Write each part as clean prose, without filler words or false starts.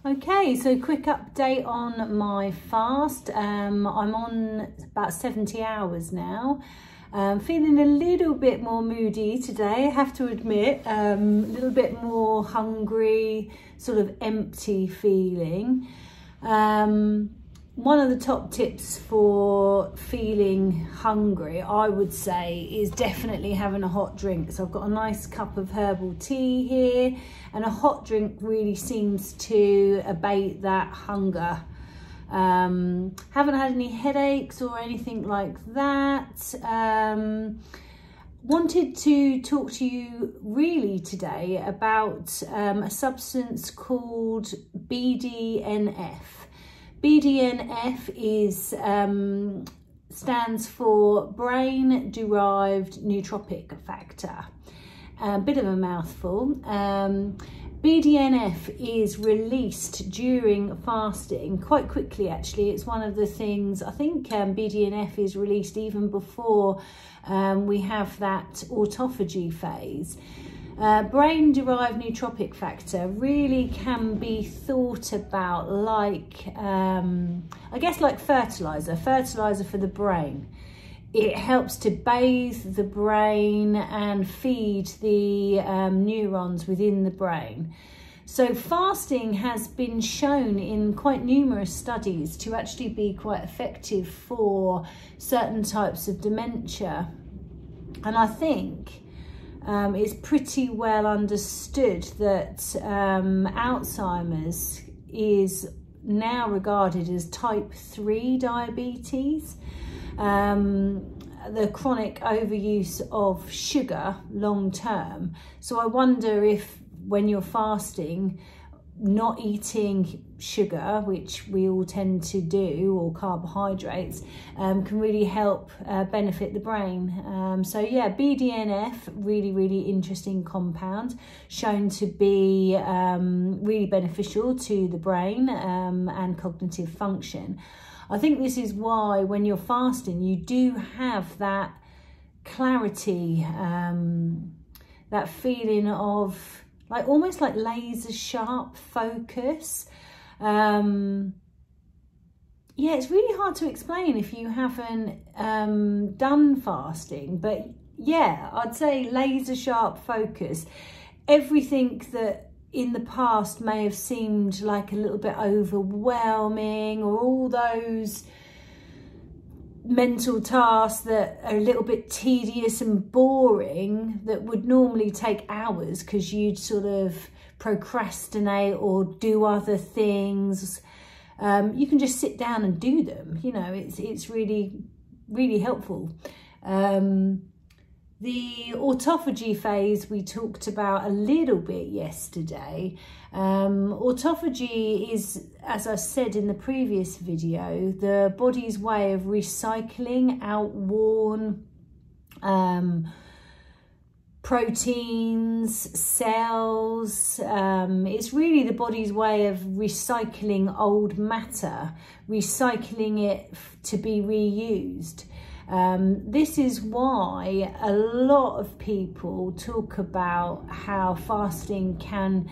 Okay, so quick update on my fast. I'm on about 70 hours now. Feeling a little bit more moody today, I have to admit. A little bit more hungry, sort of empty feeling. One of the top tips for feeling hungry, I would say, is definitely having a hot drink. So I've got a nice cup of herbal tea here, and a hot drink really seems to abate that hunger. Haven't had any headaches or anything like that. Wanted to talk to you really today about a substance called BDNF. BDNF is stands for brain-derived nootropic factor. A bit of a mouthful. BDNF is released during fasting quite quickly, actually. It's one of the things, I think BDNF is released even before we have that autophagy phase. Brain-derived nootropic factor really can be thought about like, I guess like fertilizer for the brain. It helps to bathe the brain and feed the neurons within the brain. So fasting has been shown in quite numerous studies to actually be quite effective for certain types of dementia. And I think it's pretty well understood that Alzheimer's is now regarded as type 3 diabetes. The chronic overuse of sugar long term. So I wonder if when you're fasting, not eating sugar, which we all tend to do, or carbohydrates, can really help benefit the brain. So yeah, BDNF, really interesting compound, shown to be really beneficial to the brain and cognitive function. I think this is why when you're fasting, you do have that clarity, that feeling of like almost like laser sharp focus. Yeah, it's really hard to explain if you haven't done fasting, but yeah, I'd say laser sharp focus. Everything that in the past may have seemed like a little bit overwhelming, or all those mental tasks that are a little bit tedious and boring that would normally take hours because you'd sort of procrastinate or do other things. You can just sit down and do them. You know, it's really helpful. The autophagy phase we talked about a little bit yesterday. Autophagy is, as I said in the previous video, the body's way of recycling outworn proteins, cells. It's really the body's way of recycling old matter, recycling it to be reused. This is why a lot of people talk about how fasting can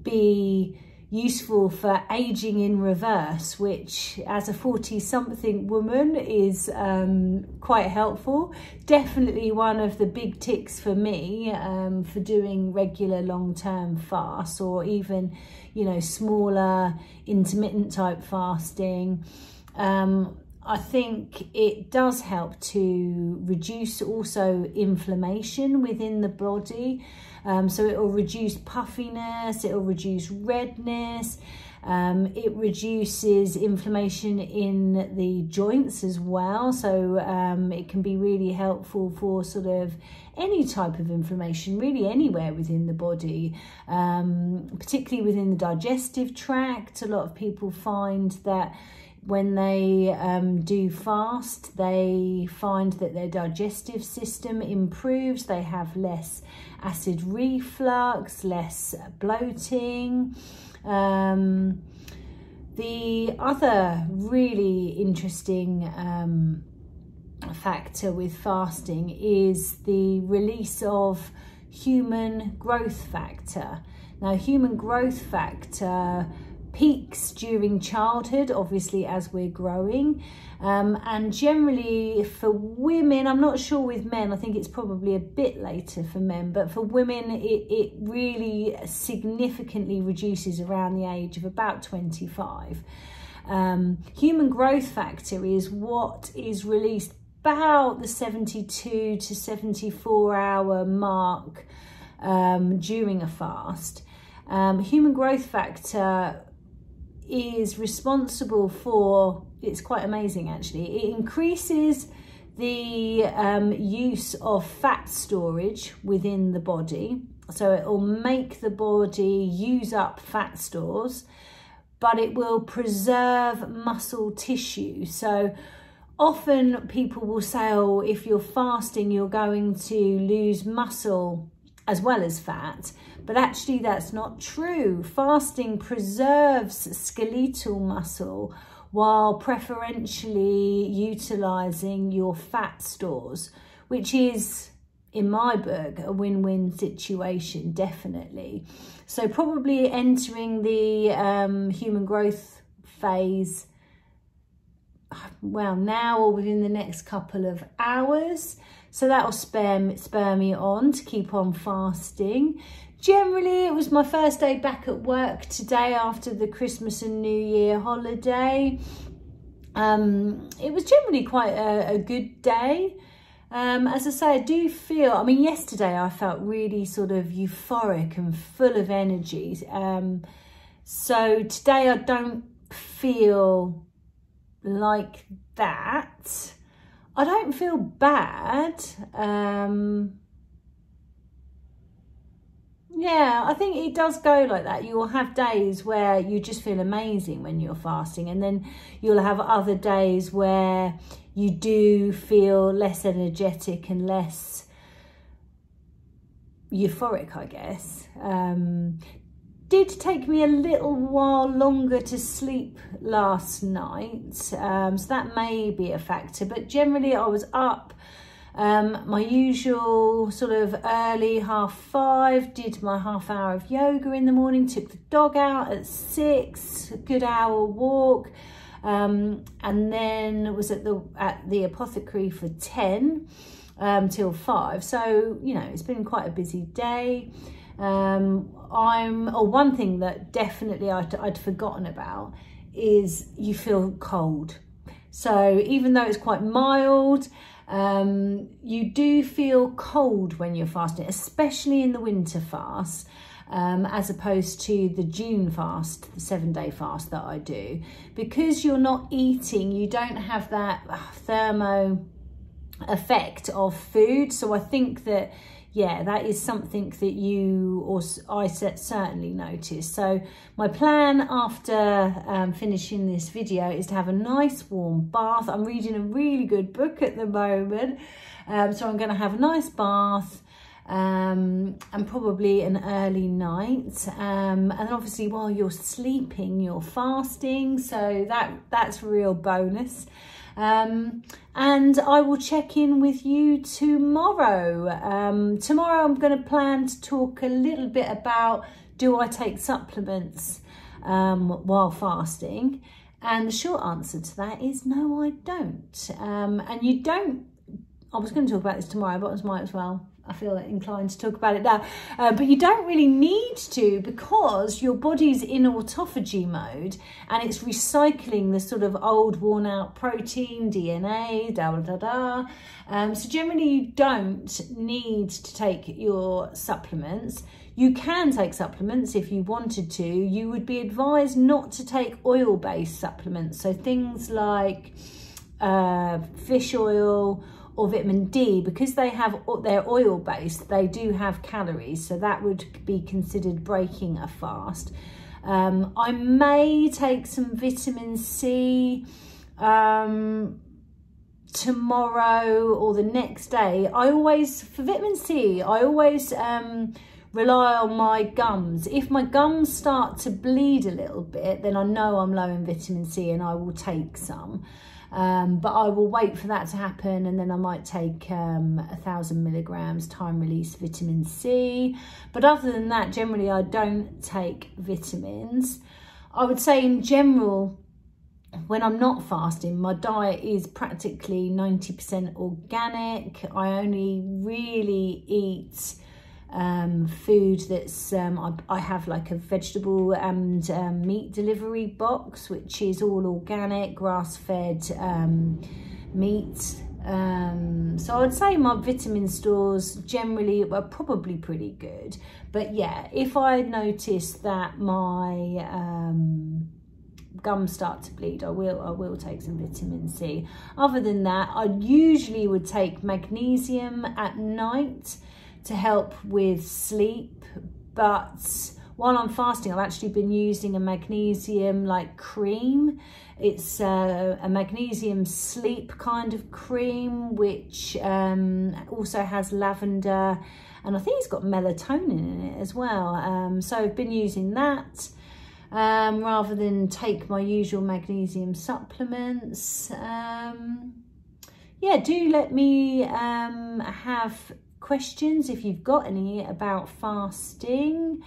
be useful for aging in reverse, which as a 40-something woman is quite helpful. Definitely one of the big ticks for me for doing regular long-term fasts, or even, you know, smaller intermittent type fasting. I think it does help to reduce also inflammation within the body. So it will reduce puffiness, it will reduce redness, it reduces inflammation in the joints as well. So it can be really helpful for sort of any type of inflammation, really anywhere within the body, particularly within the digestive tract. A lot of people find that when they do fast, they find that their digestive system improves. They have less acid reflux, less bloating. The other really interesting factor with fasting is the release of human growth factor. Now, human growth factor peaks during childhood, obviously as we're growing, and generally for women, I'm not sure with men, I think it's probably a bit later for men, but for women it really significantly reduces around the age of about 25. Human growth factor is what is released about the 72 to 74 hour mark during a fast. Human growth factor is responsible for, it's quite amazing actually, it increases the use of fat storage within the body. So it will make the body use up fat stores, but it will preserve muscle tissue. So often people will say, oh, if you're fasting, you're going to lose muscle as well as fat, but actually that's not true. Fasting preserves skeletal muscle while preferentially utilizing your fat stores, which is, in my book, a win-win situation, definitely. So probably entering the human growth phase, well, now or within the next couple of hours. So that'll spur me on to keep on fasting. Generally, it was my first day back at work today after the Christmas and New Year holiday. It was generally quite a good day. As I say, I do feel, I mean, yesterday I felt really sort of euphoric and full of energy. So today I don't feel like that. I don't feel bad. Yeah, I think it does go like that. You will have days where you just feel amazing when you're fasting, and then you'll have other days where you do feel less energetic and less euphoric, I guess. Did take me a little while longer to sleep last night, so that may be a factor, but generally I was up my usual sort of early 5:30, did my half hour of yoga in the morning, took the dog out at 6, a good hour walk, and then was at the apothecary for 10 till 5. So, you know, it's been quite a busy day. One thing that definitely I'd forgotten about is you feel cold. So even though it's quite mild, you do feel cold when you're fasting, especially in the winter fast, as opposed to the June fast, the 7-day fast that I do. Because you're not eating, you don't have that thermo effect of food. So I think that, yeah, that is something that you, or I certainly noticed. So my plan after finishing this video is to have a nice warm bath. I'm reading a really good book at the moment. So I'm going to have a nice bath and probably an early night. And then obviously while you're sleeping, you're fasting. So that's a real bonus. And I will check in with you tomorrow. Tomorrow I'm going to plan to talk a little bit about, do I take supplements while fasting? And the short answer to that is no, I don't. And you don't, I was going to talk about this tomorrow, but I might as well. I feel inclined to talk about it now, but you don't really need to, because your body's in autophagy mode and it's recycling the sort of old worn out protein, DNA, so generally you don't need to take your supplements. You can take supplements if you wanted to. You would be advised not to take oil-based supplements, so things like fish oil or vitamin D, because they're oil based, they do have calories, so that would be considered breaking a fast. I may take some vitamin C tomorrow or the next day. For vitamin C, I always rely on my gums. If my gums start to bleed a little bit, then I know I'm low in vitamin C and I will take some. But I will wait for that to happen, and then I might take 1,000 milligrams time release vitamin C. But other than that, generally I don't take vitamins. I would say in general, when I'm not fasting, my diet is practically 90% organic. I only really eat food that's, I have like a vegetable and meat delivery box, which is all organic, grass-fed meat. So I would say my vitamin stores generally are probably pretty good. But yeah, if I notice that my gums start to bleed, I will take some vitamin C. Other than that, I usually would take magnesium at night to help with sleep, but while I'm fasting, I've actually been using a magnesium like cream. It's a magnesium sleep kind of cream, which also has lavender, and I think it's got melatonin in it as well. So I've been using that rather than take my usual magnesium supplements. Yeah, do let me have questions if you've got any about fasting.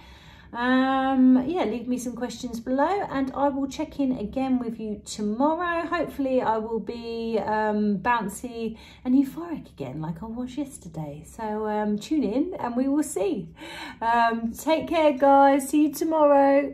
Yeah, leave me some questions below, and I will check in again with you tomorrow. Hopefully I will be bouncy and euphoric again like I was yesterday. So tune in and we will see. Take care, guys. See you tomorrow.